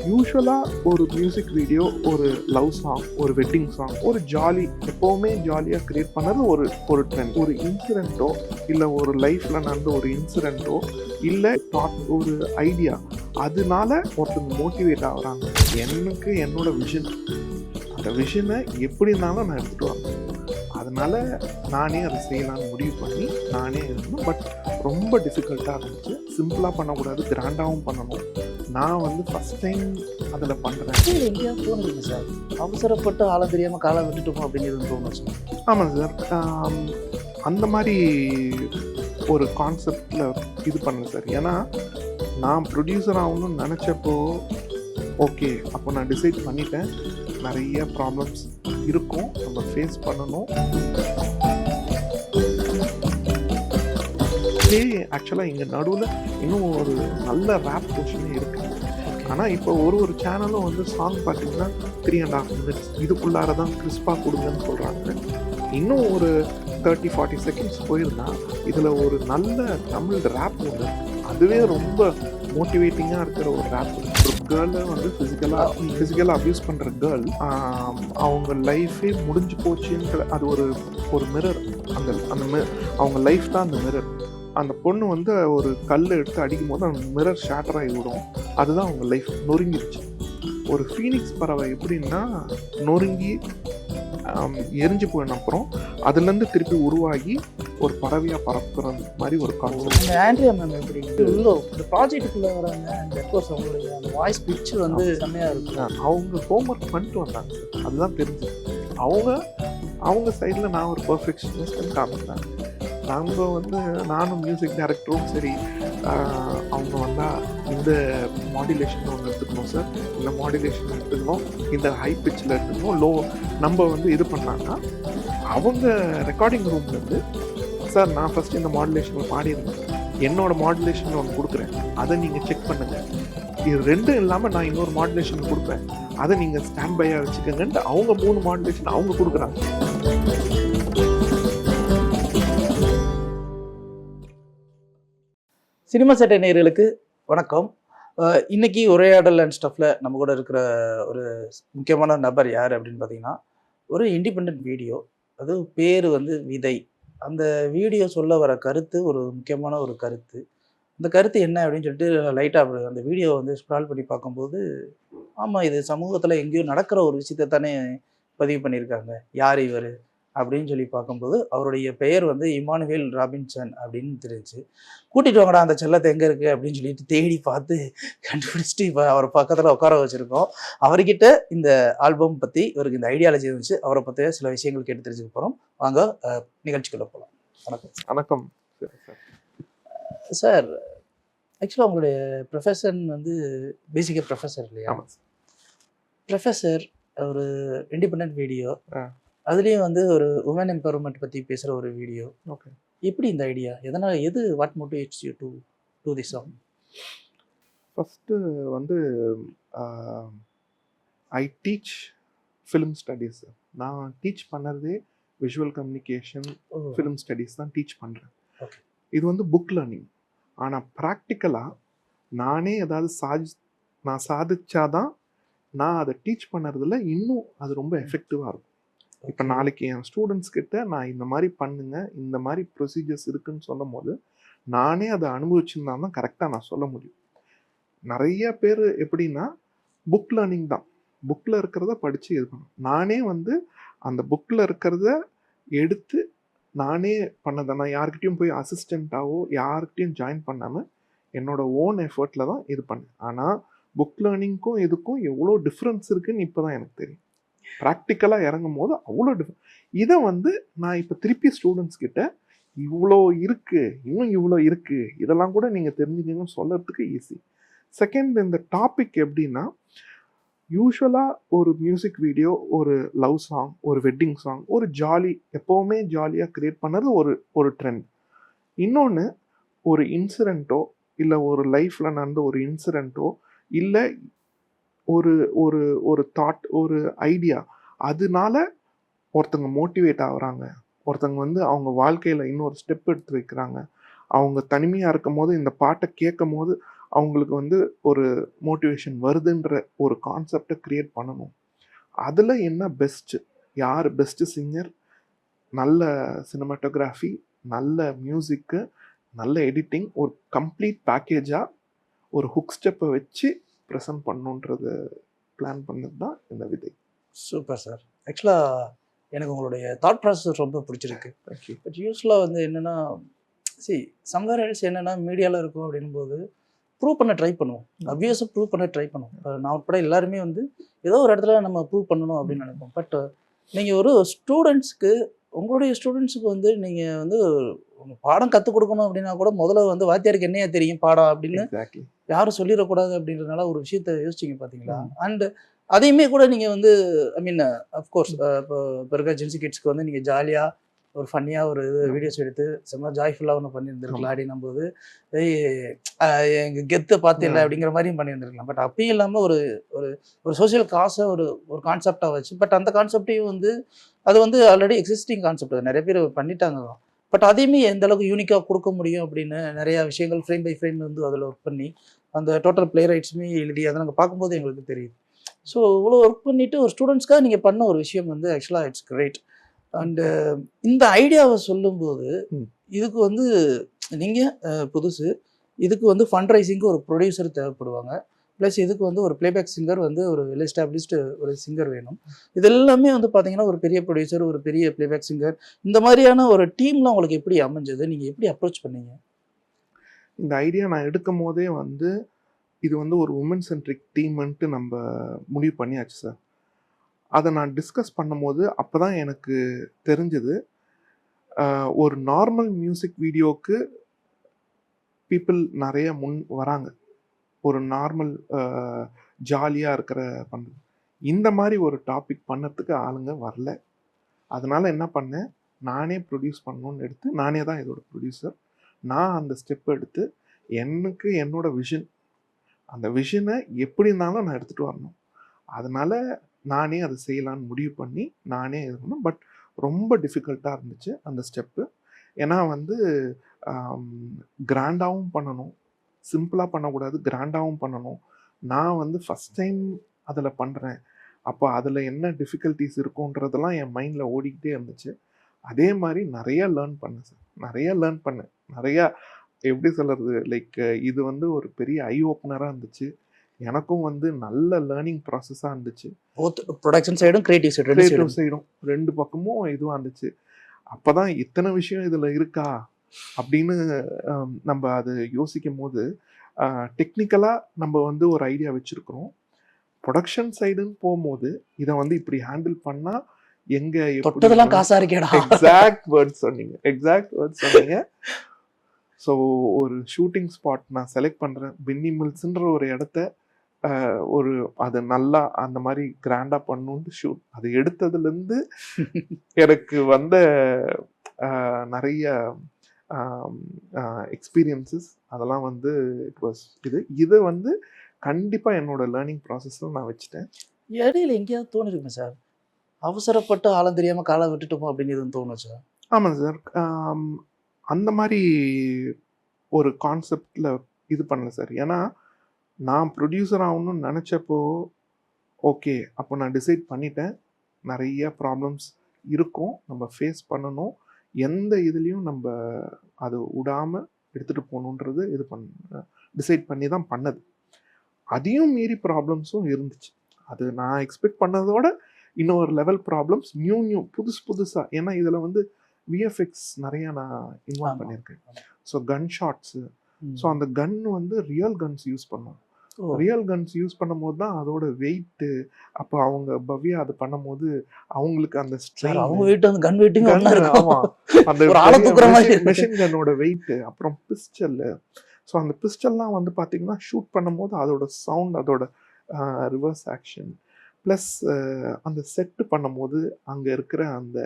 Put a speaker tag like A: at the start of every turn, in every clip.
A: யூசுவலாக ஒரு music video, ஒரு love song, ஒரு வெட்டிங் சாங், ஒரு ஜாலி, எப்போவுமே ஜாலியாக க்ரியேட் பண்ணது ஒரு ட்ரெண்ட். ஒரு இன்சிடெண்ட்டோ இல்லை ஒரு லைஃப்பில் நடந்த ஒரு இன்சிடெண்ட்டோ இல்லை தாட், ஒரு ஐடியா, அதனால ஒருத்தங்க மோட்டிவேட் ஆகுறாங்க. எனக்கு என்னோட விஷன், அந்த விஷனை எப்படி இருந்தாலும் நான் எடுத்துகிட்டு வரேன். அதனால் நானே அதை செய்யலான்னு முடிவு பண்ணி நானே இருந்தேன். பட் ரொம்ப டிஃபிகல்ட்டாக இருந்துச்சு. சிம்பிளாக பண்ணக்கூடாது, கிராண்டாகவும் பண்ணணும். நான் வந்து ஃபஸ்ட் டைம் அதில் பண்ணுறேன்.
B: எங்கேயாவது தோணுதுங்க சார், அவசரப்பட்டு ஆள தெரியாமல் காலை விட்டுட்டோமோ அப்படிங்கிறது தோணுச்சு.
A: ஆமாம் சார், அந்த மாதிரி ஒரு கான்செப்டில் இது பண்ணேன் சார். ஏன்னா நான் ப்ரொடியூசர் ஆகணும்னு நினச்சப்போ ஓகே, அப்போ நான் டிசைட் பண்ணிட்டேன். நிறைய ப்ராப்ளம்ஸ் இருக்கும், நம்ம ஃபேஸ் பண்ணணும். இதே ஆக்சுவலாக இங்கே நடுவில் இன்னும் ஒரு நல்ல ரேப் போர்ஷனே இருக்குது. ஆனால் இப்போ ஒரு சேனலும் வந்து சாங் பார்த்தீங்கன்னா 3.5 minutes இதுக்குள்ளார தான் கிறிஸ்பாக கொடுங்கன்னு சொல்கிறாங்க. இன்னும் ஒரு 30-40 செகண்ட்ஸ் போயிருந்தா இதில் ஒரு நல்ல தமிழ் ரேப் ஒன்று, அதுவே ரொம்ப மோட்டிவேட்டிங்காக இருக்கிற ஒரு ரேப். ஒரு கேர்ளை வந்து ஃபிசிக்கலாக அப்யூஸ் பண்ணுற கேர்ள், அவங்க லைஃபே முடிஞ்சு போச்சுன்ற அது ஒரு மிரர். அவங்க லைஃப் தான் அந்த மிரர். அந்த பொண்ணு வந்து ஒரு கல் எடுத்து அடிக்கும் போது அந்த மிரர் ஷேட்டர் ஆகி விடும். அதுதான் அவங்க லைஃப், நொறுங்கிடுச்சு. ஒரு ஃபீனிக்ஸ் பறவை எப்படின்னா நொறுங்கி எரிஞ்சு போயின அப்புறம் அதுலேருந்து திருப்பி உருவாகி ஒரு பறவையாக பறப்புற மாதிரி ஒரு கான்செப்ட்.
B: ஆண்ட்ரியா மேம் எப்படி இந்த ப்ராஜெக்ட்டுக்குள்ளே வராங்க, அந்த அவங்களுடைய அந்த வாய்ஸ் பிட்ச் வந்து செம்மையாக இருக்கு.
A: அவங்க ஹோம்ஒர்க் பண்ணிட்டு வந்தாங்க சார், அதுதான் தெரிஞ்சு. அவங்க சைடில் நான் ஒரு பர்ஃபெக்ஷனிஸ்ட்னு காமிச்சேன். நம்ம வந்து நானும் மியூசிக் டைரக்டரும் சரி, அவங்க வந்தால் இந்த மாடுலேஷன் ஒன்று எடுத்துக்கணும் சார், இந்த மாடுலேஷன் எடுத்துக்கணும், இந்த ஹை பிச்சில் எடுத்துக்கணும், லோ நம்ம வந்து இது பண்ணாங்கன்னா அவங்க ரெக்கார்டிங் ரூம்லேருந்து சார் நான் ஃபஸ்ட்டு இந்த மாடுலேஷனில் பாடியிருந்தேன், என்னோட மாடுலேஷன் ஒன்று கொடுக்குறேன், அதை நீங்கள் செக் பண்ணுங்கள், இது ரெண்டும் இல்லாமல் நான் இன்னொரு மாடுலேஷன் கொடுப்பேன், அதை நீங்கள் ஸ்டாண்ட் பையாக வச்சுக்கோங்கன்ட்டு அவங்க 3 மாடுலேஷன் அவங்க கொடுக்குறாங்க.
B: சினிமா சேட்டை நேயர்களுக்கு வணக்கம். இன்னைக்கு உரையாடல் அண்ட் ஸ்டஃப்ல நம்ம கூட இருக்கிற ஒரு முக்கியமான நபர் யார் அப்படின்னு பார்த்தீங்கன்னா, ஒரு இண்டிபெண்ட் வீடியோ, அது பேர் வந்து விதை. அந்த வீடியோ சொல்ல வர கருத்து ஒரு முக்கியமான ஒரு கருத்து. அந்த கருத்து என்ன அப்படின்னு சொல்லிட்டு லைட்டாக அந்த வீடியோ வந்து ஸ்க்ரால் பண்ணி பார்க்கும்போது, ஆமாம் இது சமூகத்தில் எங்கேயோ நடக்கிற ஒரு விஷயத்தை தானே பதிவு பண்ணியிருக்காங்க. யார் இவர் அப்படின்னு சொல்லி பார்க்கும்போது அவருடைய பெயர் வந்து இமானுவேல் ராபின்சன் அப்படின்னு தெரிஞ்சு, கூட்டிகிட்டு வாங்கடா அந்த செல்லத்தை எங்கே இருக்குது அப்படின்னு சொல்லிட்டு தேடி பார்த்து கண்டுபிடிச்சிட்டு இப்போ அவர் பக்கத்தில் உட்கார வச்சுருக்கோம். அவர்கிட்ட இந்த ஆல்பம் பற்றி இவருக்கு இந்த ஐடியாலஜி இருந்துச்சு, அவரை பற்றிய சில விஷயங்கள் கேட்டு தெரிஞ்சுக்க போகிறோம். வாங்க நிகழ்ச்சிக்குள்ளே போகலாம். வணக்கம்.
A: வணக்கம்
B: சார். ஆக்சுவலாக உங்களுடைய ப்ரொஃபஷன் வந்து பேசிக்காக ப்ரொஃபஸர் இல்லையா? ப்ரொஃபஸர், ஒரு இண்டிபெண்ட் வீடியோ, அதுலேயும் வந்து ஒரு உமன் எம்பவர்மெண்ட் பற்றி பேசுகிற ஒரு வீடியோ.
A: ஓகே,
B: எப்படி இந்த ஐடியா, எதனால், எது what motivates you to do this song?
A: First வந்து ஐ டீச் ஃபிலிம் ஸ்டடீஸ். நான் டீச் பண்ணுறதே விஷுவல் கம்யூனிகேஷன், ஃபிலிம் ஸ்டடீஸ் தான் டீச் பண்ணுறேன். இது வந்து புக் லேர்னிங். ஆனால் ப்ராக்டிக்கலாக நானே ஏதாவது நான் சாதிச்சாதான் நான் அதை டீச் பண்ணுறதுல இன்னும் அது ரொம்ப எஃபெக்டிவாக இருக்கும். இப்போ நாளைக்கு என் ஸ்டூடெண்ட்ஸ் கிட்ட நான் இந்த மாதிரி பண்ணுங்க, இந்த மாதிரி ப்ரொசீஜர்ஸ் இருக்குன்னு சொல்லும் போது நானே அதை அனுபவிச்சுருந்தா தான் கரெக்டாக நான் சொல்ல முடியும். நிறைய பேர் எப்படின்னா புக் லேர்னிங் தான், புக்கில் இருக்கிறத படித்து இது பண்ணும். நானே வந்து அந்த புக்கில் இருக்கிறத எடுத்து நானே பண்ணதை, நான் யார்கிட்டையும் போய் அசிஸ்டண்ட்டாவோ யார்கிட்டையும் ஜாயின் பண்ணாமல் என்னோட ஓன் எஃபர்ட்டில் தான் இது பண்ணேன். ஆனால் புக் லேர்னிங்க்கும் இதுக்கும் எவ்வளோ டிஃப்ரென்ஸ் இருக்குதுன்னு இப்போ தான் எனக்கு தெரியும். ப்ராக்டிக்கலாக இறங்கும் போது அவ்வளோ இதை வந்து நான் இப்போ திருப்பி ஸ்டூடெண்ட்ஸ் கிட்ட இவ்வளோ இருக்குது, இன்னும் இவ்வளோ இருக்குது, இதெல்லாம் கூட நீங்கள் தெரிஞ்சுக்கணும்னு சொல்கிறதுக்கு ஈஸி. செகண்ட், இந்த டாபிக் எப்படின்னா, யூஸ்வலாக ஒரு மியூசிக் வீடியோ, ஒரு லவ் சாங், ஒரு வெட்டிங் சாங், ஒரு ஜாலி, எப்போவுமே ஜாலியாக க்ரியேட் பண்ணது ஒரு ட்ரெண்ட். இன்னொன்று ஒரு இன்சிடெண்ட்டோ இல்லை ஒரு லைஃப்பில் நடந்த ஒரு இன்சிடெண்ட்டோ இல்லை ஒரு தாட், ஒரு ஐடியா, அதனால ஒருத்தங்க மோட்டிவேட் ஆகுறாங்க. ஒருத்தங்க வந்து அவங்க வாழ்க்கையில் இன்னொரு ஸ்டெப் எடுத்து வைக்கிறாங்க. அவங்க தனிமையாக இருக்கும் போது இந்த பாட்டை கேட்கும் போது அவங்களுக்கு வந்து ஒரு மோட்டிவேஷன் வருதுன்ற ஒரு கான்செப்டை கிரியேட் பண்ணணும். அதில் என்ன பெஸ்ட்டு, யார் பெஸ்ட்டு சிங்கர், நல்ல சினிமாட்டோகிராஃபி, நல்ல மியூசிக்கு, நல்ல எடிட்டிங், ஒரு கம்ப்ளீட் பேக்கேஜாக ஒரு ஹுக் ஸ்டெப்பை வச்சு ப்ரெசென்ட் பண்ணணுன்றது பிளான் பண்ணது தான் இந்த விதை.
B: Super sir. ஆக்சுவலாக எனக்கு உங்களுடைய தாட் ப்ராசஸ் ரொம்ப பிடிச்சிருக்கு.
A: தேங்க்யூ.
B: பட் யூஸ்வலாக வந்து என்னென்னா, சம்வேர் எல்ஸ் என்னென்னா மீடியாவில் இருக்கும் அப்படின்போது ப்ரூவ் பண்ண ட்ரை பண்ணுவோம். அப்வியஸாக ப்ரூவ் பண்ண ட்ரை பண்ணுவோம். நான் உட்பட எல்லாருமே வந்து ஏதோ ஒரு இடத்துல நம்ம ப்ரூவ் பண்ணணும் அப்படின்னு நினைப்போம். பட் நீங்கள் ஒரு ஸ்டூடெண்ட்ஸ்க்கு, உங்களுடைய ஸ்டூடெண்ட்ஸுக்கு வந்து நீங்கள் வந்து பாடம் கற்றுக் கொடுக்கணும் அப்படின்னா கூட முதல்ல வந்து வாத்தியாருக்கு என்னையா தெரியும் பாடம் அப்படின்னு
A: எக்ஸாக்ட்லி.
B: யாரும் சொல்லிடக்கூடாது அப்படின்றதுனால ஒரு விஷயத்த யோசிச்சிங்க பார்த்தீங்களா? அண்ட் அதையுமே கூட நீங்கள் வந்து ஐ மீன் அஃப்கோர்ஸ் இப்போ இருக்க ஜென்சி கிட்ஸ்க்கு வந்து நீங்கள் ஜாலியாக ஒரு ஃபன்னியாக ஒரு வீடியோஸ் எடுத்து செம்ம ஜாய்ஃபுல்லாக ஒன்று பண்ணியிருந்துருக்கலாம் அப்படின்னும் போது எங்கள் கெத்தை பார்த்து இல்லை அப்படிங்கிற மாதிரியும் பண்ணியிருந்துருக்கலாம். பட் அப்பயும் இல்லாமல் ஒரு ஒரு ஒரு சோஷியல் காசை ஒரு ஒரு கான்செப்டாக வச்சு, பட் அந்த கான்செப்டையும் வந்து அது வந்து ஆல்ரெடி எக்ஸிஸ்டிங் கான்செப்ட், அது நிறைய பேர் பண்ணிட்டாங்க தான். பட் அதையுமே எந்த அளவுக்கு யூனிக்காக கொடுக்க முடியும் அப்படின்னு நிறையா விஷயங்கள் ஃப்ரேம் பை ஃப்ரேம் வந்து அதில் ஒர்க் பண்ணி அந்த டோட்டல் பிளே ரைட்ஸுமே எழுதி அதை நாங்கள் பார்க்கும்போது எங்களுக்கு தெரியுது. ஸோ இவ்வளோ ஒர்க் பண்ணிவிட்டு ஒரு ஸ்டூடெண்ட்ஸ்க்காக நீங்கள் பண்ண ஒரு விஷயம் வந்து ஆக்சுவலாக இட்ஸ் கிரேட். அண்டு இந்த ஐடியாவை சொல்லும்போது இதுக்கு வந்து நீங்கள் புதுசு, இதுக்கு வந்து ஃபண்ட் ரைசிங்க்கு ஒரு ப்ரொடியூசர் தேவைப்படுவாங்க, ப்ளஸ் இதுக்கு வந்து ஒரு பிளேபேக் சிங்கர் வந்து ஒரு வெல் எஸ்டாப்ளிஷ்டு ஒரு சிங்கர் வேணும். இது எல்லாமே வந்து பார்த்தீங்கன்னா ஒரு பெரிய ப்ரொடியூசர், ஒரு பெரிய பிளேபேக் சிங்கர், இந்த மாதிரியான ஒரு டீம்லாம் உங்களுக்கு எப்படி அமைஞ்சது? நீங்கள் எப்படி அப்ரோச் பண்ணீங்க?
A: இந்த ஐடியா நான் எடுக்கும் போதே வந்து இது வந்து ஒரு உமன் சென்ட்ரிக் டீம்ன்ட்டு நம்ம முடிவு பண்ணியாச்சு சார். அதை நான் டிஸ்கஸ் பண்ணும்போது அப்போ தான் எனக்கு தெரிஞ்சது, ஒரு நார்மல் மியூசிக் வீடியோவுக்கு பீப்புள் நிறைய முன் வராங்க, ஒரு நார்மல் ஜாலியாக இருக்கிற பண்ணுறது. இந்த மாதிரி ஒரு டாபிக் பண்ணறதுக்கு ஆளுங்க வரல. அதனால் என்ன பண்ணேன், நானே ப்ரொடியூஸ் பண்ணணுன்னு எடுத்து, நானே தான் இதோட ப்ரொடியூசர். நான் அந்த ஸ்டெப் எடுத்து எனக்கு என்னோட விஷன், அந்த விஷனை எப்படி இருந்தாலும் நான் எடுத்துகிட்டு வரணும். அதனால் நானே அதை செய்யலான்னு முடிவு பண்ணி நானே இது பண்ணேன். பட் ரொம்ப டிஃபிகல்ட்டாக இருந்துச்சு அந்த ஸ்டெப்பு. ஏன்னா வந்து கிராண்டாகவும் பண்ணணும், சிம்பிளாக பண்ணக்கூடாது, கிராண்டாகவும் பண்ணணும். நான் வந்து ஃபஸ்ட் டைம் அதில் பண்ணுறேன். அப்போ அதில் என்ன டிஃபிகல்ட்டிஸ் இருக்குன்றதெல்லாம் என் மைண்டில் ஓடிக்கிட்டே இருந்துச்சு. அதே மாதிரி நிறையா லேர்ன் பண்ணேன் சார், நிறையா எப்படி சொல்கிறது, லைக் இது வந்து ஒரு பெரிய ஐ ஓப்பனராக இருந்துச்சு. எனக்கும் வந்து நல்ல லேர்னிங் ப்ராசஸாக இருந்துச்சு.
B: ப்ரொடக்ஷன் சைடும் கிரியேட்டிவ்
A: சைடும் ரெண்டு பக்கமும் இதுவாக இருந்துச்சு. அப்போ தான் இத்தனை விஷயம் இதில் இருக்கா அப்படின்னு நம்ம அது யோசிக்கும் போது, டெக்னிக்கலாக நம்ம வந்து ஒரு ஐடியா வச்சுருக்கிறோம். ப்ரொடக்ஷன் சைடுன்னு போகும்போது இதை வந்து இப்படி ஹேண்டில் பண்ணால் எங்கே
B: தொட்டதெல்லாம் காசா இருக்கேடா.
A: எக்ஸாக்ட் வேர்ட்ஸ் சொன்னீங்க. ஸோ ஒரு ஷூட்டிங் ஸ்பாட் நான் செலக்ட் பண்ணுறேன், பின்னி மில்ஸ்ன்ற ஒரு இடத்த, ஒரு அது நல்லா அந்த மாதிரி கிராண்டாக பண்ணணுன்ட்டு ஷூட் அது எடுத்ததுலேருந்து எனக்கு வந்த நிறைய எக்ஸ்பீரியன்ஸஸ் அதெல்லாம் வந்து இட் வாஸ் இதை வந்து கண்டிப்பாக என்னோட லேர்னிங் ப்ராசஸில் நான் வச்சுட்டேன்.
B: இடையில எங்கேயாவது தோணிருக்குமே சார், அவசரப்பட்டு ஆழம் தெரியாமல் காலை விட்டுட்டோமோ அப்படின்னு எதுவும் தோணும் சார்?
A: ஆமாம் சார், அந்த மாதிரி ஒரு கான்செப்டில் இது பண்ணல சார். ஏன்னா நான் ப்ரொடியூசர் ஆகணும்னு நினச்சப்போ ஓகே, அப்போ நான் டிசைட் பண்ணிட்டேன், நிறைய ப்ராப்ளம்ஸ் இருக்கும், நம்ம ஃபேஸ் பண்ணணும், எந்த இதுலேயும் நம்ம அது விடாமல் எடுத்துகிட்டு போகணுன்றது இது டிசைட் பண்ணி தான் பண்ணது. அதையும் மீறி ப்ராப்ளம்ஸும் இருந்துச்சு. அது நான் எக்ஸ்பெக்ட் பண்ணதோட இன்னொரு லெவல் ப்ராப்ளம்ஸ், நியூ புதுசாக. ஏன்னா இதில் வந்து விஎஃப்எக்ஸ் நிறையா நான் இன்வால்வ் பண்ணியிருக்கேன். ஸோ கன் ஷாட்ஸு, ஸோ அந்த கன் வந்து ரியல் கன்ஸ் யூஸ் பண்ணுவோம். ரியல் கன்ஸ் யூஸ் பண்ணும்போது தான் அதோட வெயிட்டு, அப்போ அவங்க பவ்யா அது பண்ணும்போது அவங்களுக்கு அந்த மெஷின் கன்னோட வெயிட்டு, அப்புறம் பிஸ்டல்லு. ஸோ அந்த பிஸ்டல்லாம் வந்து பார்த்தீங்கன்னா ஷூட் பண்ணும்போது அதோட சவுண்ட், அதோட ரிவர்ஸ் ஆக்ஷன், ப்ளஸ் அந்த செட்டு பண்ணும்போது அங்கே இருக்கிற அந்த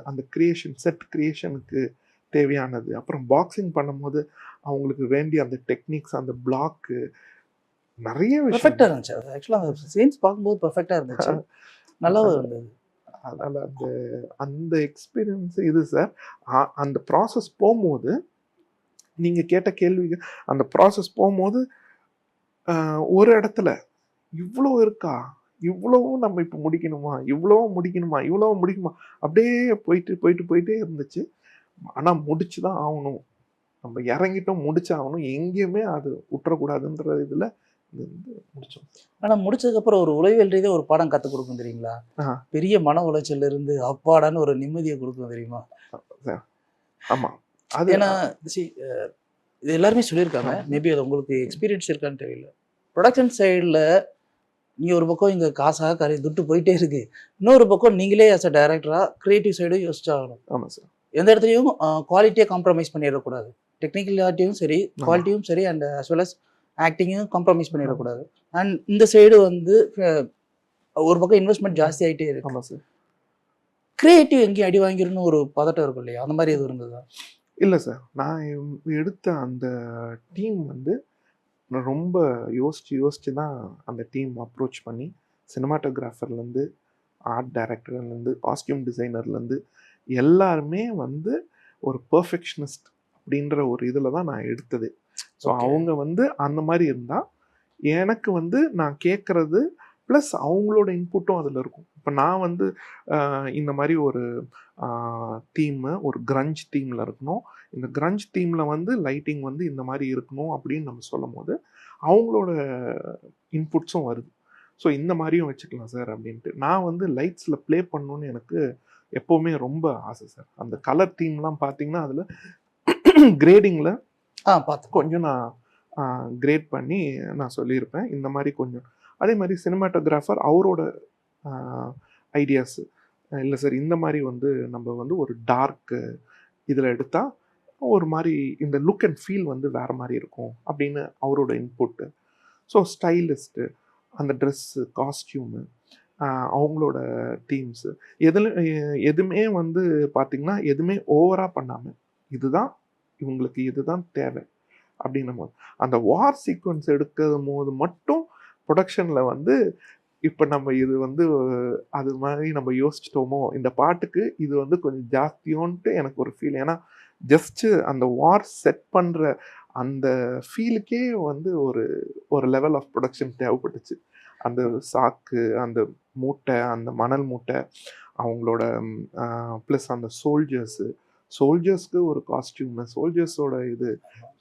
A: அந்த கிரியேஷன், செட் கிரியேஷனுக்கு தேவையானது, அப்புறம் பாக்ஸிங் பண்ணும்போது அவங்களுக்கு வேண்டிய அந்த டெக்னிக்ஸ், அந்த பிளாக்கு, நிறைய
B: பெர்ஃபெக்ட்டா இருந்துச்சு. ஆக்சுவலாக சீன்ஸ் பார்க்கும்போது பெர்ஃபெக்ட்டா இருந்துச்சு, நல்லா இருந்தது.
A: அதனால் அந்த எக்ஸ்பீரியன்ஸ் இது சார். அந்த ப்ராசஸ் போகும்போது நீங்கள் கேட்ட கேள்விக்கு அந்த ப்ராசஸ் போகும்போது ஒரு இடத்துல இவ்வளோ இருக்கா, இவ்வளவும் நம்ம இப்போ முடிக்கணுமா, இவ்வளவும் முடிக்குமா, அப்படியே போயிட்டே இருந்துச்சு. ஆனால் முடிச்சு தான் ஆகணும், நம்ம இறங்கிட்டோம், முடிச்சாகணும், எங்கேயுமே அது விட்டுறக்கூடாதுன்ற இதில் இது வந்து முடிச்சோம்.
B: ஆனா முடிச்சதுக்கப்புறம் ஒரு உளவியல் ரீதியா ஒரு பாடம் கத்துக் கொடுக்கும் தெரியுங்களா? பெரிய மன உளைச்சல்ல இருந்து அப்பாடான்னு ஒரு நிம்மதியை கொடுக்கும் தெரியுமா?
A: ஆமாம். அது
B: ஏன்னா இது எல்லாருமே சொல்லியிருக்காங்க. மேபி அது உங்களுக்கு எக்ஸ்பீரியன்ஸ் இருக்கான்னு தெரியல. ப்ரொடக்ஷன் சைடில் நீங்கள் ஒரு பக்கம் இங்கே காசாக கரை துட்டு போயிட்டே இருக்கு, இன்னொரு பக்கம் நீங்களே ஆஸ் அ டைரக்டராக க்ரியேட்டிவ் சைடும் யோசிச்சாகணும்.
A: ஆமாம் சார்.
B: எந்த இடத்துலையும் குவாலிட்டியை காம்ப்ரமைஸ் பண்ணிடக்கூடாது. டெக்னிக்கலாட்டியும் சரி, குவாலிட்டியும் சரி, அண்ட் அஸ் வெல் அஸ் ஆக்டிங்கும் காம்ப்ரமைஸ் பண்ணிடக்கூடாது. அண்ட் இந்த சைடு வந்து ஒரு பக்கம் இன்வெஸ்ட்மெண்ட் ஜாஸ்தி ஆகிட்டே இருக்கு.
A: ஆமாம் சார்.
B: கிரியேட்டிவ் எங்கேயும் அடி வாங்கிருன்னு ஒரு பதட்டம் இருக்கும் இல்லையா? அந்த மாதிரி எதுவும் இருந்ததா?
A: இல்லை சார், நான் எடுத்த அந்த டீம் வந்து நான் ரொம்ப யோசிச்சு தான் அந்த டீம் அப்ரோச் பண்ணி, சினிமாட்டோகிராஃபர்லேருந்து, ஆர்ட் டைரக்டர்லேருந்து, காஸ்டியூம் டிசைனர்லேருந்து எல்லாருமே வந்து ஒரு பெர்ஃபெக்ஷனிஸ்ட் அப்படின்ற ஒரு இதில் தான் நான் எடுத்தது. ஸோ அவங்க வந்து அந்த மாதிரி இருந்தால் எனக்கு வந்து நான் கேட்குறது ப்ளஸ் அவங்களோட இன்புட்டும் அதில் இருக்கும். இப்போ நான் வந்து இந்த மாதிரி ஒரு தீமு, ஒரு கிரஞ்ச் தீமில் இருக்கணும், இந்த கிரஞ்ச் தீமில் வந்து லைட்டிங் வந்து இந்த மாதிரி இருக்கணும் அப்படின்னு நம்ம சொல்லும் போது அவங்களோட இன்புட்ஸும் வருது. ஸோ இந்த மாதிரியும் வச்சுக்கலாம் சார் அப்படின்ட்டு. நான் வந்து லைட்ஸில் ப்ளே பண்ணணுன்னு எனக்கு எப்போவுமே ரொம்ப ஆசை சார். அந்த கலர் தீம்லாம் பார்த்தீங்கன்னா அதில் கிரேடிங்கில் பார்த்து கொஞ்சம் நான் கிரேட் பண்ணி நான் சொல்லியிருப்பேன். இந்த மாதிரி கொஞ்சம் அதே மாதிரி சினிமாட்டோகிராஃபர் அவரோட ஐடியாஸு, இல்லை சார் இந்த மாதிரி வந்து நம்ம வந்து ஒரு டார்க்கு இதில் எடுத்தால் ஒரு மாதிரி இந்த லுக் அண்ட் ஃபீல் வந்து வேறு மாதிரி இருக்கும் அப்படின்னு அவரோட இன்புட்டு. ஸோ ஸ்டைலிஸ்ட்டு, அந்த ட்ரெஸ்ஸு, காஸ்டியூமு, அவங்களோட தீம்ஸு எதுவுமே வந்து பார்த்திங்கன்னா எதுவுமே ஓவராக பண்ணாமல் இதுதான் இவங்களுக்கு இதுதான் தேவை அப்படின்னும் போது அந்த வார் சீக்வன்ஸ் எடுக்கும் போது மட்டும் ப்ரொடக்ஷனில் வந்து இப்போ நம்ம இது வந்து அது மாதிரி நம்ம யோசிச்சிட்டோமோ, இந்த பாட்டுக்கு இது வந்து கொஞ்சம் ஜாஸ்தியோன்ட்டு எனக்கு ஒரு ஃபீல். ஏன்னா ஜஸ்ட்டு அந்த வார் செட் பண்ணுற அந்த ஃபீலுக்கே வந்து ஒரு லெவல் ஆஃப் ப்ரொடக்ஷன் தேவைப்பட்டுச்சு. அந்த சாக்கு, அந்த மூட்டை, அந்த மணல் மூட்டை, அவங்களோட ப்ளஸ் அந்த சோல்ஜர்ஸ்க்கு ஒரு காஸ்டியூமு, சோல்ஜர்ஸோட இது,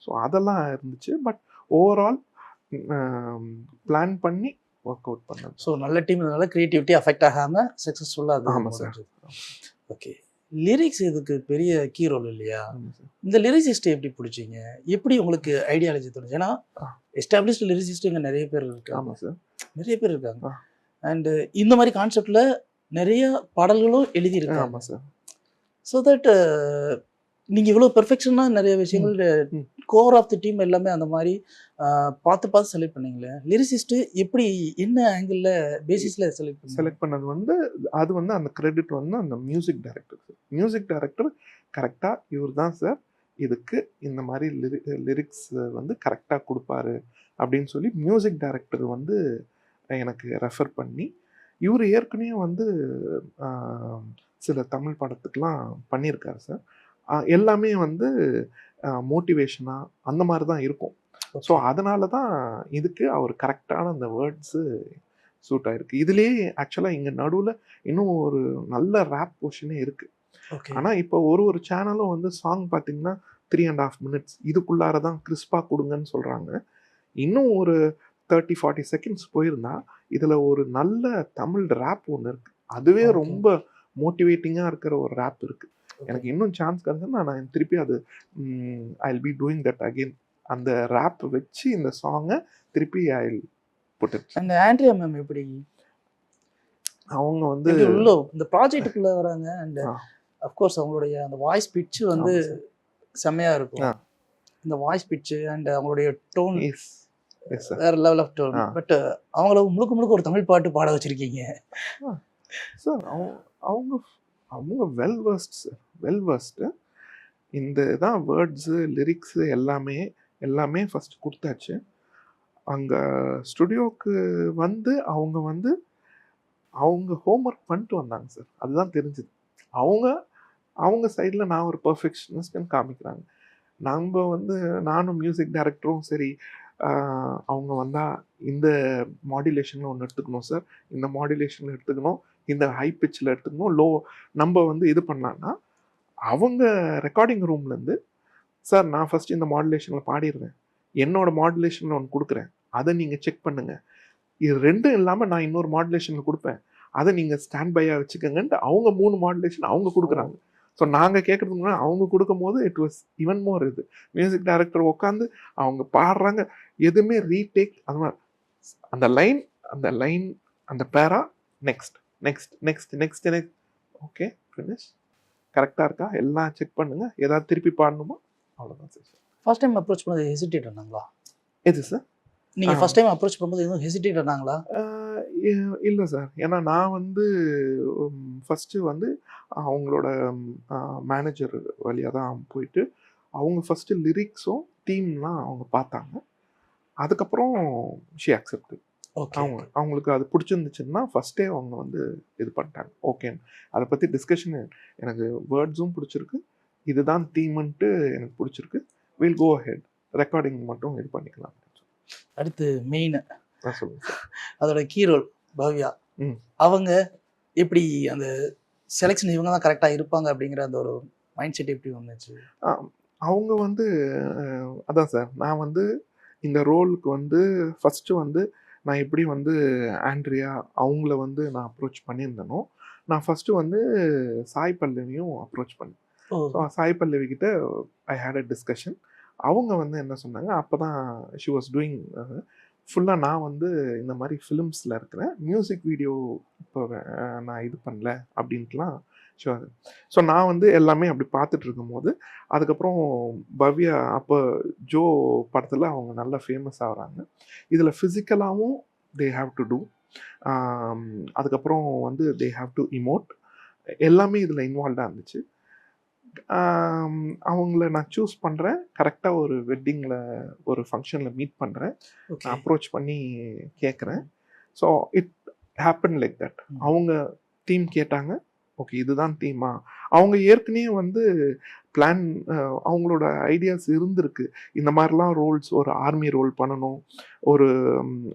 A: ஸோ அதெல்லாம் இருந்துச்சு. பட் ஓவரால் பிளான் பண்ணி ஒர்க் அவுட் பண்ணது.
B: ஸோ நல்ல டீம்னால கிரியேட்டிவிட்டி அஃபெக்ட் ஆகாமல் சக்ஸஸ்ஃபுல்லாக அது.
A: ஆமாம் சார்.
B: ஓகே, லிரிக்ஸ் இதுக்கு பெரிய கீ ரோல் இல்லையா? இந்த லிரிசிஸ்ட்டை எப்படி பிடிச்சிங்க? எப்படி உங்களுக்கு ஐடியாலஜி தோணுச்சு? ஏன்னா எஸ்டாப்ளிஷ்டு லிரிசிஸ்ட் இங்கே நிறைய பேர் இருக்காங்க.
A: ஆமாம் சார்,
B: நிறைய பேர் இருக்காங்க. அண்டு இந்த மாதிரி கான்செப்டில் நிறைய பாடல்களும் எழுதியிருக்காங்க.
A: ஆமாம் சார்.
B: ஸோ தட் நீங்கள் இவ்வளோ பெர்ஃபெக்ஷனாக நிறைய விஷயங்கள் கோர் ஆஃப் தி டீம் எல்லாமே அந்த மாதிரி பார்த்து செலக்ட் பண்ணீங்களே, லிரிசிஸ்ட்டு எப்படி என்ன ஆங்கிளில் பேசிஸில் செலக்ட்
A: பண்ணது வந்து அது வந்து அந்த கிரெடிட் வந்து அந்த மியூசிக் டைரக்டர் கரெக்டாக இவர் தான் சார் இதுக்கு இந்த மாதிரி லிரிக்ஸ் வந்து கரெக்டாக கொடுப்பாரு அப்படின்னு சொல்லி மியூசிக் டைரக்டர் வந்து எனக்கு ரெஃபர் பண்ணி, இவர் ஏற்கனவே வந்து சில தமிழ் படத்துக்கெலாம் பண்ணியிருக்காரு சார். எல்லாமே வந்து மோட்டிவேஷனாக அந்த மாதிரி தான் இருக்கும். ஸோ அதனால தான் இதுக்கு அவர் கரெக்டான அந்த வேர்ட்ஸு சூட் ஆகிருக்கு. இதுலேயே ஆக்சுவலாக இங்கே நடுவில் இன்னும் ஒரு நல்ல ரேப் போர்ஷனே இருக்குது. ஆனால் இப்போ ஒரு சேனலும் வந்து சாங் பார்த்தீங்கன்னா 3.5 minutes இதுக்குள்ளார தான் கிறிஸ்பாக கொடுங்கன்னு சொல்கிறாங்க. இன்னும் ஒரு 30-40 seconds போயிருந்தா இதில் ஒரு நல்ல தமிழ் ரேப் ஒன்று இருக்குது. அதுவே ரொம்ப மோட்டிவேட்டிங்காக இருக்கிற ஒரு ரேப் இருக்குது. எனக்கு இன்னும் சான்ஸ் கிடைச்சா நான் திருப்பி அது I will be doing that again. அந்த ரேப் வச்சு இந்த சாங்கை திருப்பி ஐ வில் புட் இட்.
B: அந்த ஆண்ட்ரியா மேம் எப்படி
A: அவங்க வந்து
B: இந்த ப்ராஜெக்ட்டுக்குள்ளே வராங்க? அண்ட் அஃப்கோர்ஸ் அவங்களுடைய அந்த வாய்ஸ் பிட்ச்சு வந்து செம்மையாக இருக்கும். இந்த வாய்ஸ் பிட்ச்சு அண்ட் அவங்களுடைய டோன் வேறு லெவல் ஆஃப் டோன். பட் அவங்கள முழுக்க ஒரு தமிழ் பாட்டு பாட வச்சுருக்கீங்க
A: சார். அவங்க வெல் வெர்ஸ்டு. இந்த தான் வேர்ட்ஸு, லிரிக்ஸு எல்லாமே ஃபஸ்ட் கொடுத்தாச்சு. அங்கே ஸ்டுடியோவுக்கு வந்து அவங்க ஹோம்ஒர்க் பண்ணிட்டு வந்தாங்க சார். அதுதான் தெரிஞ்சுது. அவங்க சைடில் நான் ஒரு பர்ஃபெக்ஷனிஸ்ட்னு காமிக்கிறாங்க. நம்ம வந்து நானும் மியூசிக் டைரக்டரும் சரி அவங்க வந்தால் இந்த மாடுலேஷனில் ஒன்று எடுத்துக்கணும் சார், இந்த மாடுலேஷனில் எடுத்துக்கணும், இந்த ஹை பிச்சில் எடுத்துக்கணும், லோ நம்ம வந்து இது பண்ணலான்னா அவங்க ரெக்கார்டிங் ரூம்லேருந்து சார் நான் ஃபஸ்ட்டு இந்த மாடுலேஷனில் பாடிடுறேன், என்னோட மாடுலேஷனில் ஒன்று கொடுக்குறேன், அதை நீங்கள் செக் பண்ணுங்கள், இது ரெண்டும் இல்லாமல் நான் இன்னொரு மாடுலேஷனில் கொடுப்பேன், அதை நீங்கள் ஸ்டாண்ட் பையாக வச்சுக்கோங்கன்ட்டு அவங்க 3 மாடுலேஷன் அவங்க கொடுக்குறாங்க. ஸோ நாங்கள் கேட்குறதுக்கு முன்னாடி அவங்க கொடுக்கும் போது இட் வாஸ் ஈவன் மோர். இது மியூசிக் டைரக்டர் உட்காந்து அவங்க பாடுறாங்க, எதுவுமே ரீடேக் அந்த மாதிரி அந்த லைன் அந்த பேரா next next next next next okay finish கரெக்டாக இருக்கா எல்லாம் செக் பண்ணுங்க, ஏதாவது திருப்பி பாடணுமா, அவ்வளோதான் சார்.
B: ஃபர்ஸ்ட் டைம் அப்ரோச் பண்ணது ஹெசிடேட் ஆனாங்களா?
A: எது சார்?
B: நீங்கள் ஃபர்ஸ்ட் டைம் அப்ரோச் பண்ணும்போது எதுவும் ஹெசிடேட் ஆனாங்களா?
A: இல்லை சார், ஏன்னா நான் வந்து ஃபஸ்ட்டு வந்து அவங்களோட மேனேஜர் வழியாக தான் போயிட்டு அவங்க ஃபஸ்ட்டு லிரிக்ஸும் தீம்லாம் அவங்க பார்த்தாங்க, அதுக்கப்புறம் ஷி அக்செப்ட். அவங்களுக்கு அது பிடிச்சிருந்துச்சுன்னா ஃபஸ்ட்டே அவங்க வந்து இது பண்ணிட்டாங்க, ஓகேன்னு. அதை பற்றி டிஸ்கஷன் எனக்கு வேர்ட்ஸும் பிடிச்சிருக்கு, இதுதான் தீம்ன்ட்டு எனக்கு பிடிச்சிருக்கு, வில் கோ அஹெட், ரெக்கார்டிங் மட்டும் இது பண்ணிக்கலாம்.
B: அடுத்து மெயின்
A: சொல்லுங்க சார்.
B: அதோட கீ ரோல் பவ்யா, அவங்க எப்படி அந்த செலெக்ஷன் இவங்க தான் கரெக்டாக இருப்பாங்க அப்படிங்கிற அந்த ஒரு மைண்ட் செட் எப்படி வந்துச்சு?
A: அவங்க வந்து அதான் சார், நான் வந்து இந்த ரோலுக்கு வந்து ஃபஸ்ட்டு வந்து நான் எப்படி வந்து ஆண்ட்ரியா அவங்கள வந்து நான் அப்ரோச் பண்ணியிருந்தேனோ, நான் ஃபஸ்ட்டு வந்து சாய் பல்லவியும் அப்ரோச் பண்ணேன். ஸோ சாய் பல்லவி கிட்ட ஐ ஹேட் அ டிஸ்கஷன். அவங்க வந்து என்ன சொன்னாங்க, அப்போ தான் ஷி வாஸ் டூயிங் ஃபுல்லாக நான் வந்து இந்த மாதிரி ஃபிலிம்ஸில் இருக்கிறேன், மியூசிக் வீடியோ இப்போ நான் இது பண்ணல அப்படின்ட்டுலாம். ஸோ நான் வந்து எல்லாமே அப்படி பார்த்துட்டு இருக்கும்போது அதுக்கப்புறம் பவ்யா அப்போ ஜோ படத்தில் அவங்க நல்லா ஃபேமஸ் ஆகுறாங்க. இதில் ஃபிசிக்கலாகவும் தே ஹாவ் டு டூ, அதுக்கப்புறம் வந்து தே ஹாவ் டு இமோட், எல்லாமே இதில் இன்வால்வ்டாக இருந்துச்சு. அவங்கள நான் சூஸ் பண்ணுறேன், கரெக்டாக ஒரு வெட்டிங்கில் ஒரு ஃபங்க்ஷனில் மீட் பண்ணுறேன், அப்ரோச் பண்ணி கேட்குறேன். So it happen like that. அவங்க தீம் கேட்டாங்க, ஓகே இதுதான் தீமா, அவங்க ஏற்கனவே வந்து பிளான் அவங்களோட ஐடியாஸ் இருந்திருக்கு, இந்த மாதிரிலாம் ரோல்ஸ் ஒரு ஆர்மி ரோல் பண்ணணும், ஒரு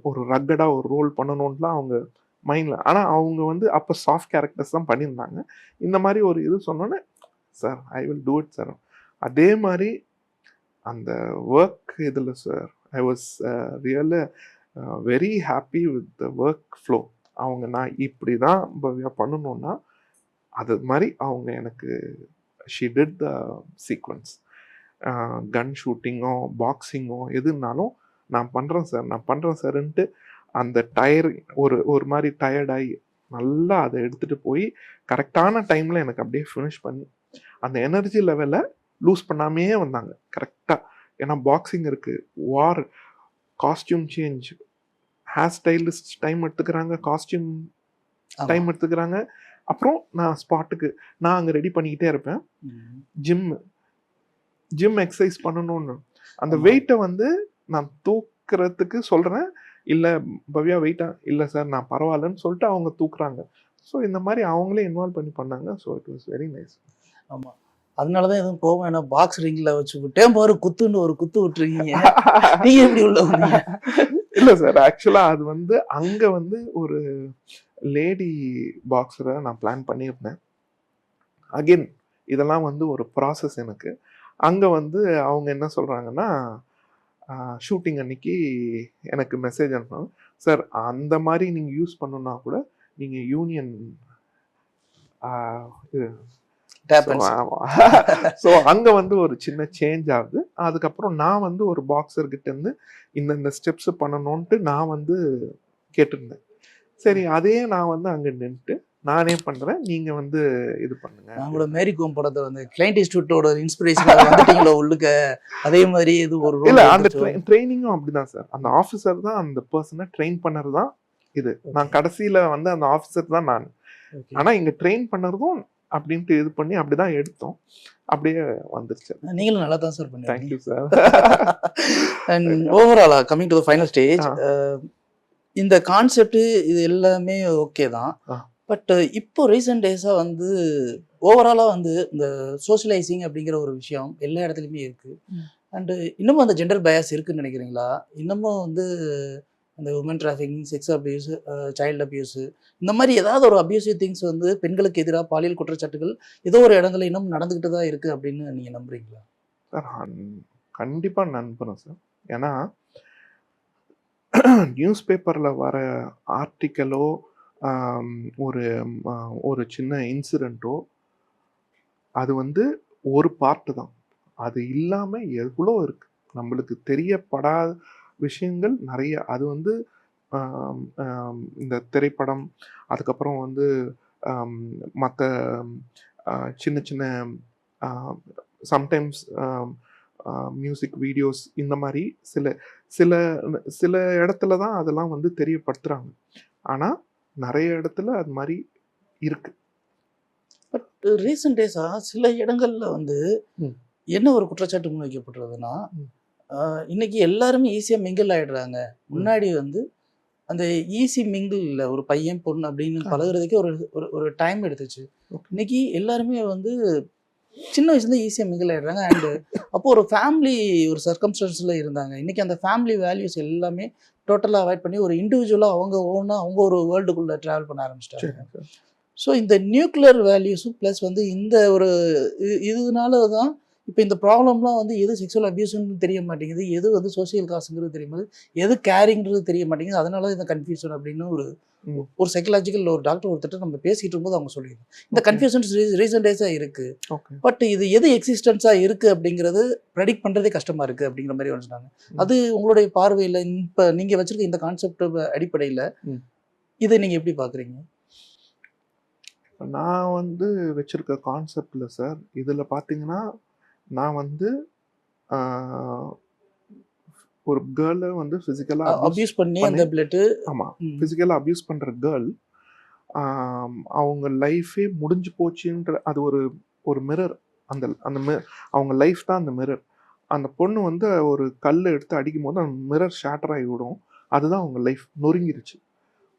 A: ஒரு ரக்கடாக ஒரு ரோல் பண்ணணும்லாம் அவங்க மைண்டில். ஆனால் அவங்க வந்து அப்போ சாஃப்ட் கேரக்டர்ஸ் தான் பண்ணியிருந்தாங்க. இந்த மாதிரி ஒரு இது சொன்னோன்னே sir I will do it sir. அதே மாதிரி அந்த ஒர்க் இதில் sir I was really very happy with the work flow. அவங்க நான் இப்படி தான் பவ்யா பண்ணணுன்னா அது மாதிரி அவங்க எனக்கு ஷி டிட் த சீக்வன்ஸ். கன் ஷூட்டிங்கோ பாக்ஸிங்கோ எதுனாலும் நான் பண்ணுறேன் சார், நான் பண்ணுறேன் சார்ன்ட்டு அந்த டயர் ஒரு மாதிரி டயர்டாகி நல்லா அதை எடுத்துகிட்டு போய் கரெக்டான டைமில் எனக்கு அப்படியே ஃபினிஷ் பண்ணி அந்த எனர்ஜி லெவலை லூஸ் பண்ணாமையே வந்தாங்க கரெக்டாக. ஏன்னா பாக்ஸிங் இருக்குது, war, costume change, hair stylist time எடுத்துக்கிறாங்க, காஸ்டியூம் டைம் எடுத்துக்கிறாங்க, அப்புறம் நான் ஸ்பாட்டுக்கு நான் அங்கே ரெடி பண்ணிக்கிட்டே இருப்பேன். ஜிம் எக்ஸசைஸ் பண்ணணும்னு அந்த வெயிட்டை வந்து நான் தூக்குறதுக்கு சொல்கிறேன், இல்லை பவ்யா வெயிட்டா இல்லை சார் நான் பரவாயில்லன்னு சொல்லிட்டு அவங்க தூக்குறாங்க. ஸோ இந்த மாதிரி அவங்களே இன்வால்வ் பண்ணி பண்ணாங்க. So it was very nice.
B: ஆமாம், அதனால தான் எதுவும் கோவம், ஏன்னா பாக்ஸ் ரிங்கில் வச்சு விட்டேன் பாரு குத்துன்னு ஒரு குத்து விட்டுருக்கீங்க, நீங்கள் எப்படி உள்ள வந்தீங்க?
A: இல்லை சார், ஆக்சுவலாக அது வந்து அங்கே வந்து ஒரு லேடி பாக்ஸரை நான் பிளான் பண்ணியிருந்தேன். அகெயின் இதெல்லாம் வந்து ஒரு ப்ராசஸ் எனக்கு. அங்கே வந்து அவங்க என்ன சொல்கிறாங்கன்னா, ஷூட்டிங் அன்னைக்கு எனக்கு மெசேஜ் அனுப்புனாங்க, சார் அந்த மாதிரி நீங்கள் யூஸ் பண்ணணுன்னா கூட நீங்கள் யூனியன் ஸோ அங்கே வந்து ஒரு சின்ன சேஞ்ச் ஆகுது. அதுக்கப்புறம் நான் வந்து ஒரு பாக்ஸர்கிட்ட இருந்து இந்த ஸ்டெப்ஸ் பண்ணணும்ன்ட்டு நான் வந்து கேட்டிருந்தேன். சரி அதையே நான் வந்து அங்கே நின்றுட்டு நானே பண்ணுறேன், நீங்கள் வந்து இது பண்ணுங்க.
B: அவங்களோட மேரி கோம் படத்தை வந்து கிளைண்ட் இன்ஸ்டியூட்டோட இன்ஸ்பிரேஷன் வந்துட்டீங்களோ உள்ளுக்க, அதே மாதிரி இது ஒரு
A: இல்லை அந்த ட்ரைனிங்கும் அப்படிதான் சார். அந்த ஆஃபீஸர் தான் அந்த பர்சனை ட்ரெயின் பண்ணது தான் இது. நான் கடைசியில் வந்து அந்த ஆஃபீஸர் தான் நான். ஆனால் இங்கே ட்ரெயின் பண்ணுறதும் அப்படின்ட்டு இது பண்ணி அப்படிதான் எடுத்தோம், அப்படியே வந்துருச்சு.
B: நீங்களும் நல்லா தான் சார் பண்ணீங்க.
A: Thank you sir.
B: அண்ட் ஓவராலா coming to the final stage, இந்த கான்செப்ட் இது எல்லாமே ஓகே தான், பட் இப்போ ரீசெண்ட் டேஸாக வந்து ஓவராலாக வந்து இந்த சோஷியலைசிங் அப்படிங்கிற ஒரு விஷயம் எல்லா இடத்துலையுமே இருக்குது. அண்டு இன்னமும் அந்த ஜெண்டர் பயாஸ் இருக்குன்னு நினைக்கிறீங்களா? இன்னமும் வந்து அந்த woman trafficking, sex abuse, child abuse இந்த மாதிரி ஏதாவது ஒரு அபியூசிவ் திங்ஸ் வந்து பெண்களுக்கு எதிராக பாலியல் குற்றச்சாட்டுகள் ஏதோ ஒரு இடங்கள்ல இன்னும் நடந்துக்கிட்டு தான் இருக்குது அப்படின்னு நீங்கள் நம்புறீங்களா?
A: சார் கண்டிப்பாக நம்புகிறேன் சார். ஏன்னா நியூஸ் பேப்பரில் வர ஆர்டிக்கலோ ஒரு ஒரு சின்ன இன்சிடெண்ட்டோ அது வந்து ஒரு பார்ட்டு தான். அது இல்லாமல் எவ்வளோ இருக்குது நம்மளுக்கு தெரியப்படாத விஷயங்கள் நிறைய. அது வந்து இந்த திரைப்படம், அதுக்கப்புறம் வந்து மற்ற சின்ன சின்ன சம்டைம்ஸ் மியூசிக் வீடியோஸ் இந்த மாதிரி சில சில சில இடத்துல தான் அதெல்லாம் வந்து தெரியப்படுத்துகிறாங்க. ஆனால் நிறைய இடத்துல அது மாதிரி இருக்கு.
B: பட் ரீசெண்ட் டேஸாக சில இடங்கள்ல வந்து என்ன ஒரு குற்றச்சாட்டு முன்வைக்கப்படுறதுன்னா, இன்னைக்கு எல்லாருமே ஈஸியாக மிங்கிள் ஆகிடுறாங்க. முன்னாடி வந்து அந்த ஈஸி மிங்கிள் இல்லை, ஒரு பையன் பொண்ணு அப்படின்னு பழகுறதுக்கே ஒரு ஒரு டைம் எடுத்துச்சு. இன்னைக்கு எல்லாருமே வந்து சின்ன வயசுல ஈஸியாக மிங்கிள் ஆகிடுறாங்க. அண்டு அப்போது ஒரு ஃபேமிலி ஒரு சர்க்கம்ஸ்டன்ஸில் இருந்தாங்க. இன்றைக்கி அந்த ஃபேமிலி வேல்யூஸ் எல்லாமே டோட்டலாக அவாய்ட் பண்ணி ஒரு இண்டிவிஜுவலாக அவங்க ஓனாக அவங்க ஒரு வேர்ல்டுக்குள்ளே ட்ராவல் பண்ண ஆரம்பிச்சிட்டாங்க. ஸோ இந்த நியூக்ளியர் வேல்யூஸும் ப்ளஸ் வந்து இந்த ஒரு இதனால தான் இப்போ இந்த ப்ராப்ளம்லாம் வந்து எது செக்ஷுவல் அபியூஸ்ன்னு தெரிய மாட்டேங்குது, எது வந்து சோசியல் காசுங்கிறது தெரிய மாட்டேங்குது, எது கேரிங்கிறது தெரிய மாட்டேங்குது. அதனால இந்த கன்ஃபியூஷன் அப்படின்னு ஒரு சைக்கலாஜிக்கல் ஒரு டாக்டர் ஒருத்தர் நம்ம பேசிகிட்டு இருக்கும்போது அவங்க சொல்லியிருந்தோம். இந்த கன்ஃபியூஷன் ரீசன்ட் டேஸாக இருக்குது. பட் இது எது எக்ஸிஸ்டன்ஸாக இருக்குது அப்படிங்கிறது ப்ரெடிக்ட் பண்ணுறதே கஷ்டமாக இருக்குது அப்படிங்கிற மாதிரி வந்துட்டாங்க. அது உங்களுடைய பார்வையில் இப்போ நீங்கள் வச்சுருக்க இந்த கான்செப்ட் அடிப்படையில் இதை நீங்கள் எப்படி பார்க்குறீங்க?
A: நான் வந்து வச்சுருக்க கான்செப்டில் சார், இதில் பார்த்தீங்கன்னா நான் வந்து ஒரு கேர்ளை வந்து ஃபிசிக்கலாக
B: அபியூஸ் பண்ணி அந்த பிளட்டு,
A: ஆமாம், ஃபிசிக்கலாக அபியூஸ் பண்ணுற கேர்ள் அவங்க லைஃபே முடிஞ்சு போச்சுன்ற அது ஒரு ஒரு மிரர். அந்த அந்த அவங்க லைஃப் தான் அந்த மிரர். அந்த பொண்ணு வந்து ஒரு கல் எடுத்து அடிக்கும் போது அந்த மிரர் ஷேட்டர் ஆகி விடும். அதுதான் அவங்க லைஃப் நொறுங்கிருச்சு.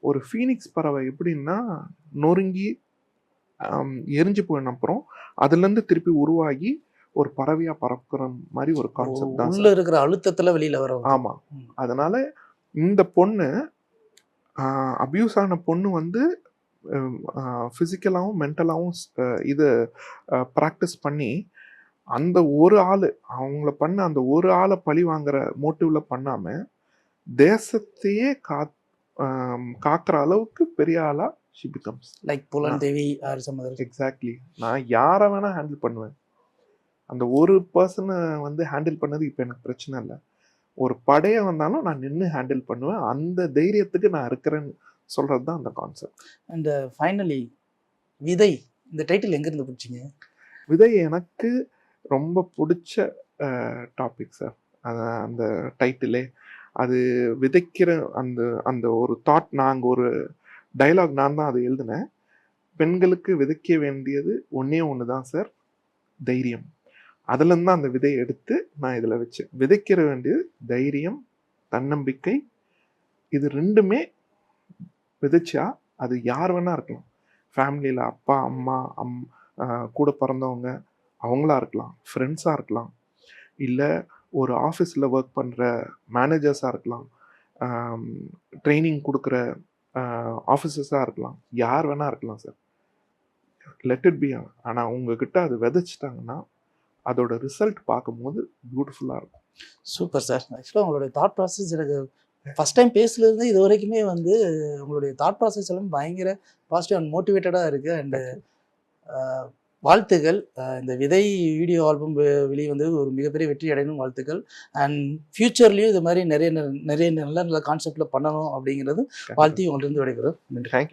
A: ஒரு ஃபீனிக்ஸ் பறவை எப்படின்னா நொறுங்கி எரிஞ்சு போயின அப்புறம் அதுலேருந்து திருப்பி உருவாகி ஒரு பறவையா பறக்கிற மாதிரி ஒரு கான்செப்ட் தான்.
B: உள்ள இருக்கிற அழுத்தத்துல வெளியில வர.
A: ஆமா. அதனால இந்த பொண்ணு அபியூஸ் ஆன பொண்ணு வந்து ஃபிசிக்கலாகவும் மென்டலாகவும் இதை ப்ராக்டிஸ் பண்ணி அந்த ஒரு ஆள் அவங்கள பண்ண அந்த ஒரு ஆளை பழி வாங்குற மோட்டிவ்ல பண்ணாம தேசத்தையே காக்குற அளவுக்கு பெரிய ஆளா she becomes.
B: Like Pulandevi or some other.
A: Exactly. நான் யாரை வேணா ஹேண்டில் பண்ணுவேன். அந்த ஒரு பர்சனை வந்து ஹேண்டில் பண்ணது இப்போ எனக்கு பிரச்சனை இல்லை. ஒரு படையை வந்தாலும் நான் நின்று ஹேண்டில் பண்ணுவேன். அந்த தைரியத்துக்கு நான் இருக்கிறேன்னு சொல்கிறது தான் அந்த கான்செப்ட்.
B: அண்ட் ஃபைனலி விதை, இந்த டைட்டில் எங்கேருந்து பிடிச்சிங்க?
A: விதை எனக்கு ரொம்ப பிடிச்ச டாபிக் சார். அந்த டைட்டிலே அது விதைக்கிற அந்த அந்த ஒரு தாட். நாங்கள் ஒரு டைலாக் நான் தான் அதை எழுதினேன். பெண்களுக்கு விதைக்க வேண்டியது ஒன்றே ஒன்று தான் சார், தைரியம். அதுலேருந்து தான் அந்த விதையை எடுத்து நான் இதில் வச்சேன். விதைக்கிற வேண்டியது தைரியம், தன்னம்பிக்கை. இது ரெண்டுமே விதைச்சா அது யார் வேணா இருக்கலாம். ஃபேமிலியில் அப்பா அம்மா கூட பிறந்தவங்க அவங்களா இருக்கலாம், ஃப்ரெண்ட்ஸாக இருக்கலாம், இல்லை ஒரு ஆஃபீஸில் ஒர்க் பண்ணுற மேனேஜர்ஸாக இருக்கலாம், ட்ரைனிங் கொடுக்குற ஆஃபீஸர்ஸாக இருக்கலாம், யார் வேணா இருக்கலாம் சார். Let it be. ஆனால் உங்ககிட்ட அது விதைச்சிட்டாங்கன்னா அதோட ரிசல்ட் பார்க்கும்போது பியூட்டிஃபுல்லாக இருக்கும்.
B: Super sir. ஆக்சுவலாக உங்களுடைய தாட் ப்ராசஸ் எனக்கு ஃபஸ்ட் டைம் பேசுலேருந்து இது வரைக்குமே வந்து உங்களுடைய தாட் ப்ராசஸ் எல்லாம் பயங்கர பாசிட்டிவ் அண்ட் மோட்டிவேட்டடாக இருக்குது. அண்டு வாழ்த்துக்கள். இந்த விதை வீடியோ ஆல்பம் வெளியே வந்து ஒரு மிகப்பெரிய வெற்றி அடையணும், வாழ்த்துக்கள். அண்ட் ஃப்யூச்சர்லேயும் இது மாதிரி நிறைய நல்ல நல்ல கான்செப்டில் பண்ணணும் அப்படிங்கிறது வாழ்த்தி உங்கள்கிட்ட விடைபெறும்.
A: தேங்க்யூ.